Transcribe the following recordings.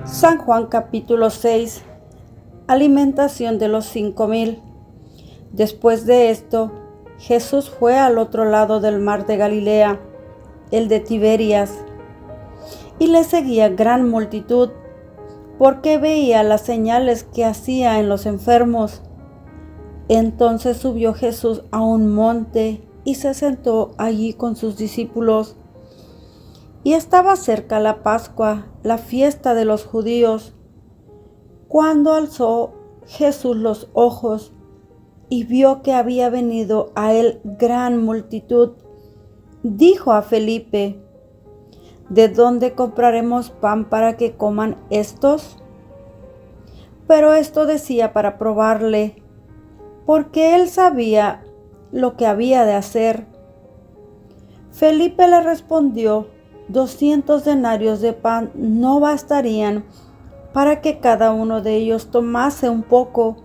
San Juan capítulo 6. Alimentación de los 5,000. Después de esto, Jesús fue al otro lado del mar de Galilea, el de Tiberias, y le seguía gran multitud, porque veía las señales que hacía en los enfermos. Entonces subió Jesús a un monte y se sentó allí con sus discípulos. Y estaba cerca la Pascua, la fiesta de los judíos. Cuando alzó Jesús los ojos y vio que había venido a él gran multitud, dijo a Felipe: ¿De dónde compraremos pan para que coman estos? Pero esto decía para probarle, porque él sabía lo que había de hacer. Felipe le respondió: 200 denarios de pan no bastarían para que cada uno de ellos tomase un poco.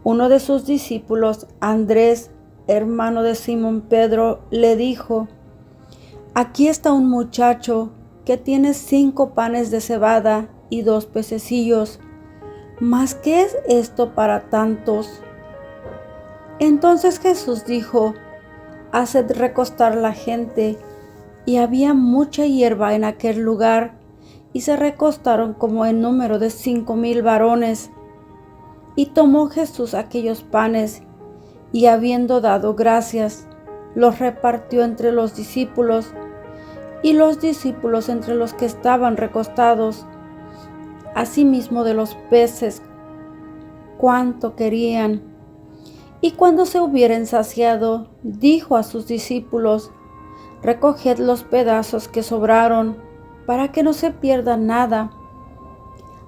Uno de sus discípulos, Andrés, hermano de Simón Pedro, le dijo: Aquí está un muchacho que tiene 5 panes de cebada y 2 pececillos. ¿Mas qué es esto para tantos? Entonces Jesús dijo: Haced recostar la gente. Y había mucha hierba en aquel lugar, y se recostaron como en número de 5,000 varones. Y tomó Jesús aquellos panes, y habiendo dado gracias, los repartió entre los discípulos, y los discípulos entre los que estaban recostados. Asimismo de los peces, cuanto querían. Y cuando se hubieran saciado, dijo a sus discípulos: Recoged los pedazos que sobraron, para que no se pierda nada.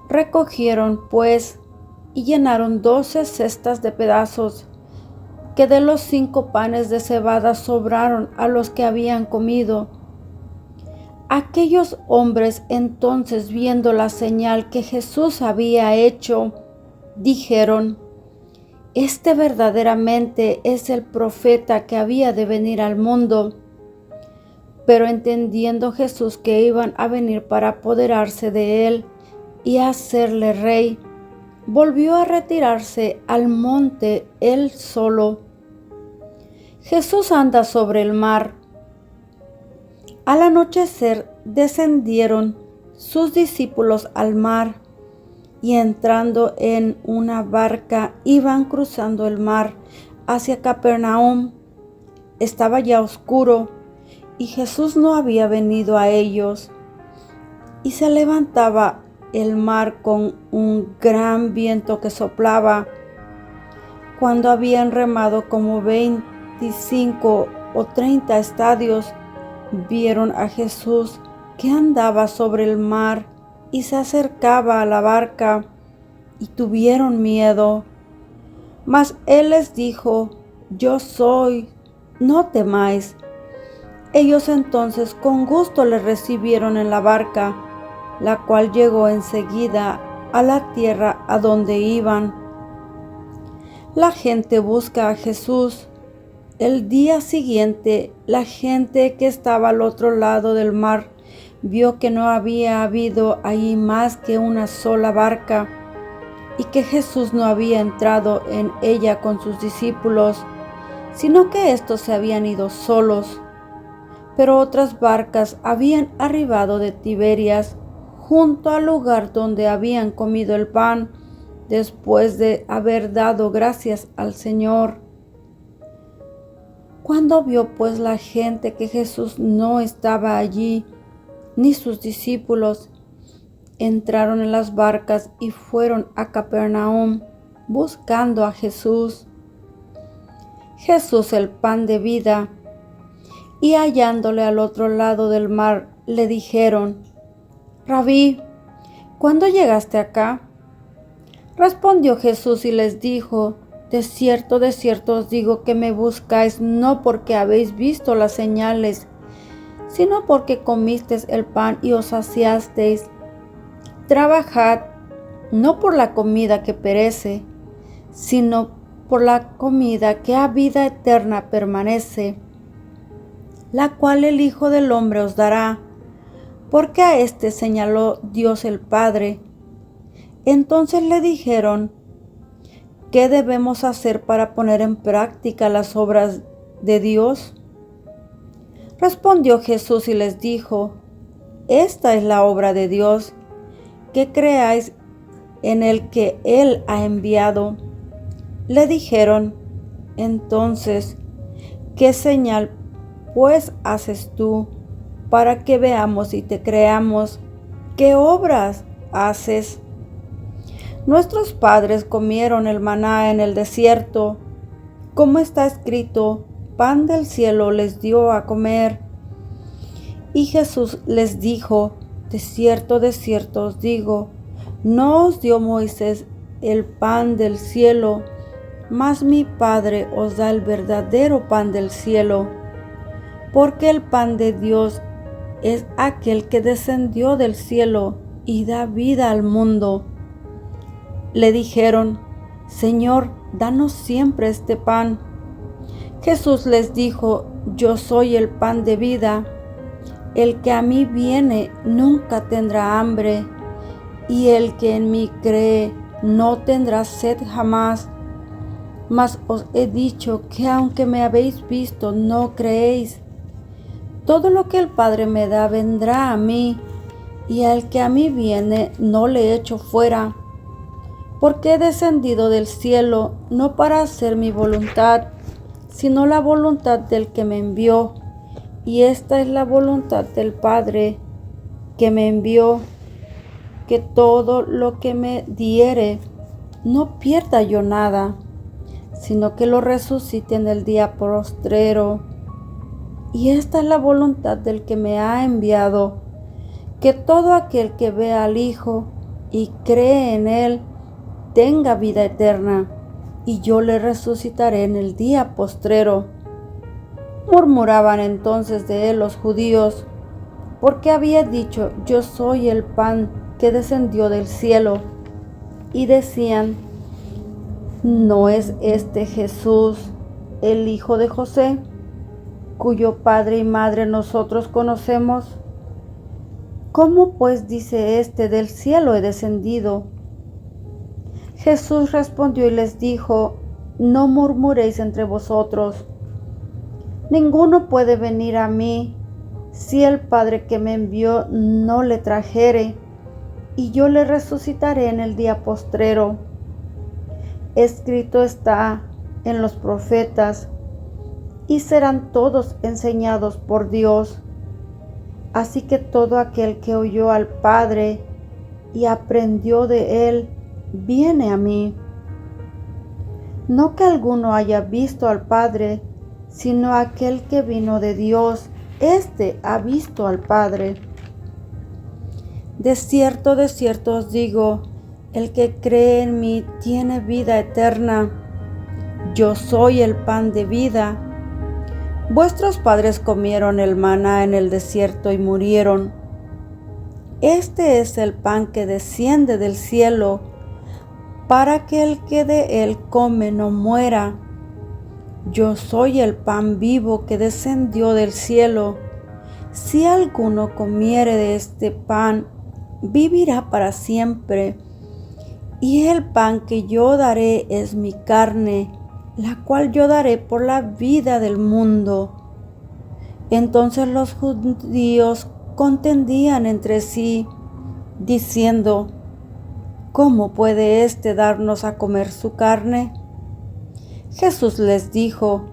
Recogieron, pues, y llenaron 12 cestas de pedazos, que de los 5 panes de cebada sobraron a los que habían comido. Aquellos hombres entonces, viendo la señal que Jesús había hecho, dijeron: Este verdaderamente es el profeta que había de venir al mundo. Pero entendiendo Jesús que iban a venir para apoderarse de él y hacerle rey, volvió a retirarse al monte él solo. Jesús anda sobre el mar. Al anochecer descendieron sus discípulos al mar, y entrando en una barca iban cruzando el mar hacia Capernaum. Estaba ya oscuro, y Jesús no había venido a ellos, y se levantaba el mar con un gran viento que soplaba. Cuando habían remado como 25 o 30 estadios, vieron a Jesús que andaba sobre el mar y se acercaba a la barca, y tuvieron miedo. Mas él les dijo: Yo soy, no temáis. Ellos entonces con gusto le recibieron en la barca, la cual llegó enseguida a la tierra a donde iban. La gente busca a Jesús. El día siguiente, la gente que estaba al otro lado del mar vio que no había habido allí más que una sola barca, y que Jesús no había entrado en ella con sus discípulos, sino que éstos se habían ido solos. Pero otras barcas habían arribado de Tiberias, junto al lugar donde habían comido el pan, después de haber dado gracias al Señor. Cuando vio pues la gente que Jesús no estaba allí, ni sus discípulos, entraron en las barcas y fueron a Capernaum, buscando a Jesús. Jesús, el pan de vida. Y hallándole al otro lado del mar, le dijeron: Rabí, ¿cuándo llegaste acá? Respondió Jesús y les dijo: de cierto os digo que me buscáis no porque habéis visto las señales, sino porque comisteis el pan y os saciasteis. trabajad no por la comida que perece, sino por la comida que a vida eterna permanece, la cual el Hijo del Hombre os dará, porque a éste señaló Dios el Padre. Entonces le dijeron: ¿qué debemos hacer para poner en práctica las obras de Dios? Respondió Jesús y les dijo: esta es la obra de Dios, que creáis en el que Él ha enviado. Le dijeron entonces: ¿qué señal pues haces tú, para que veamos y te creamos? ¿Qué obras haces? Nuestros padres comieron el maná en el desierto, como está escrito: pan del cielo les dio a comer. Y Jesús les dijo: de cierto os digo, no os dio Moisés el pan del cielo, mas mi Padre os da el verdadero pan del cielo, porque el pan de Dios es aquel que descendió del cielo y da vida al mundo. Le dijeron: Señor, danos siempre este pan. Jesús les dijo: yo soy el pan de vida. El que a mí viene nunca tendrá hambre, y el que en mí cree no tendrá sed jamás. Mas os he dicho que aunque me habéis visto, no creéis. Todo lo que el Padre me da vendrá a mí, y al que a mí viene no le echo fuera. Porque he descendido del cielo no para hacer mi voluntad, sino la voluntad del que me envió. Y esta es la voluntad del Padre que me envió, que todo lo que me diere no pierda yo nada, sino que lo resucite en el día postrero. Y esta es la voluntad del que me ha enviado, que todo aquel que vea al Hijo y cree en Él tenga vida eterna, y yo le resucitaré en el día postrero. Murmuraban entonces de él los judíos, porque había dicho: yo soy el pan que descendió del cielo. Y decían: ¿no es este Jesús el hijo de José, cuyo padre y madre nosotros conocemos? ¿Cómo pues dice éste: del cielo he descendido? Jesús respondió y les dijo: no murmuréis entre vosotros. Ninguno puede venir a mí si el Padre que me envió no le trajere, y yo le resucitaré en el día postrero. Escrito está en los profetas: y serán todos enseñados por Dios. Así que todo aquel que oyó al Padre y aprendió de él, viene a mí. No que alguno haya visto al Padre, sino aquel que vino de Dios, éste ha visto al Padre. De cierto os digo, el que cree en mí tiene vida eterna. Yo soy el pan de vida. Vuestros padres comieron el maná en el desierto y murieron. Este es el pan que desciende del cielo, para que el que de él come no muera. Yo soy el pan vivo que descendió del cielo. Si alguno comiere de este pan, vivirá para siempre. Y el pan que yo daré es mi carne, la cual yo daré por la vida del mundo. Entonces los judíos contendían entre sí, diciendo: ¿cómo puede éste darnos a comer su carne? Jesús les dijo: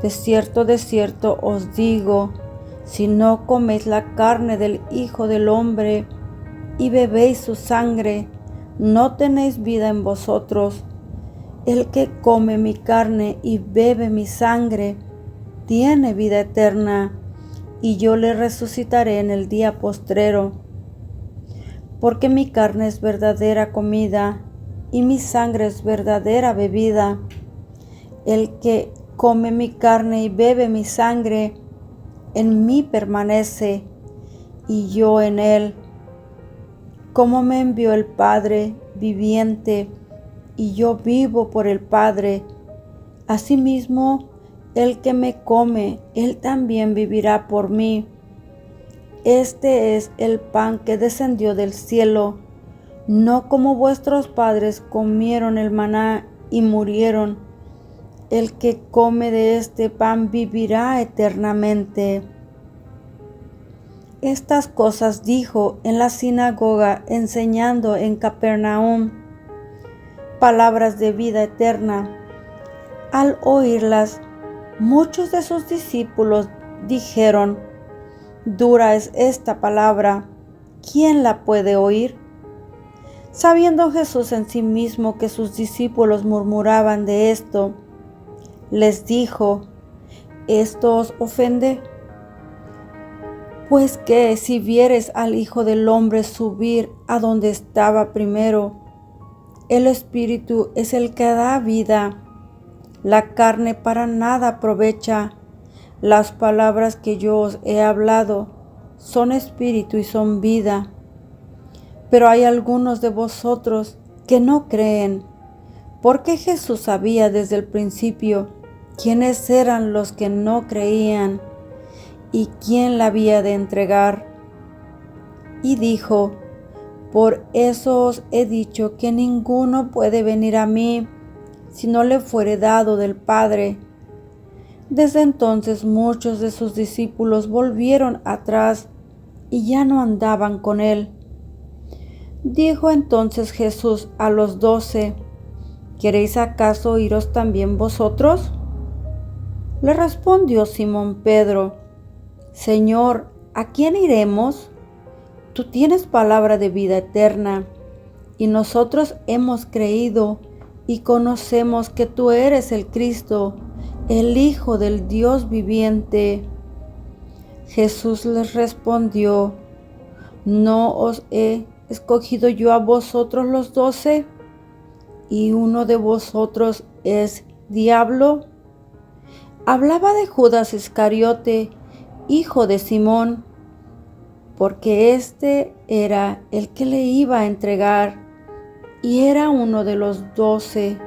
de cierto os digo, si no coméis la carne del Hijo del Hombre y bebéis su sangre, no tenéis vida en vosotros. El que come mi carne y bebe mi sangre, tiene vida eterna, y yo le resucitaré en el día postrero. Porque mi carne es verdadera comida, y mi sangre es verdadera bebida. El que come mi carne y bebe mi sangre, en mí permanece, y yo en él. como me envió el Padre viviente, y yo vivo por el Padre. Asimismo, el que me come, él también vivirá por mí. Este es el pan que descendió del cielo, no como vuestros padres comieron el maná y murieron. El que come de este pan vivirá eternamente. Estas cosas dijo en la sinagoga, enseñando en Capernaum, palabras de vida eterna. Al oírlas, muchos de sus discípulos dijeron: dura es esta palabra, ¿quién la puede oír? Sabiendo Jesús en sí mismo que sus discípulos murmuraban de esto, les dijo: ¿esto os ofende? Pues que si vieres al Hijo del Hombre subir a donde estaba primero, el Espíritu es el que da vida, la carne para nada aprovecha. Las palabras que yo os he hablado son espíritu y son vida. Pero hay algunos de vosotros que no creen, porque Jesús sabía desde el principio quiénes eran los que no creían y quién la había de entregar. Y dijo: por eso os he dicho que ninguno puede venir a mí si no le fuere dado del Padre. Desde entonces muchos de sus discípulos volvieron atrás y ya no andaban con él. Dijo entonces Jesús a los 12: ¿queréis acaso iros también vosotros? Le respondió Simón Pedro: Señor, ¿a quién iremos? Tú tienes palabra de vida eterna, y nosotros hemos creído y conocemos que tú eres el Cristo, el Hijo del Dios viviente. Jesús les respondió: ¿no os he escogido yo a vosotros los 12? ¿Y uno de vosotros es diablo? Hablaba de Judas Iscariote, hijo de Simón, porque este era el que le iba a entregar y era uno de los 12.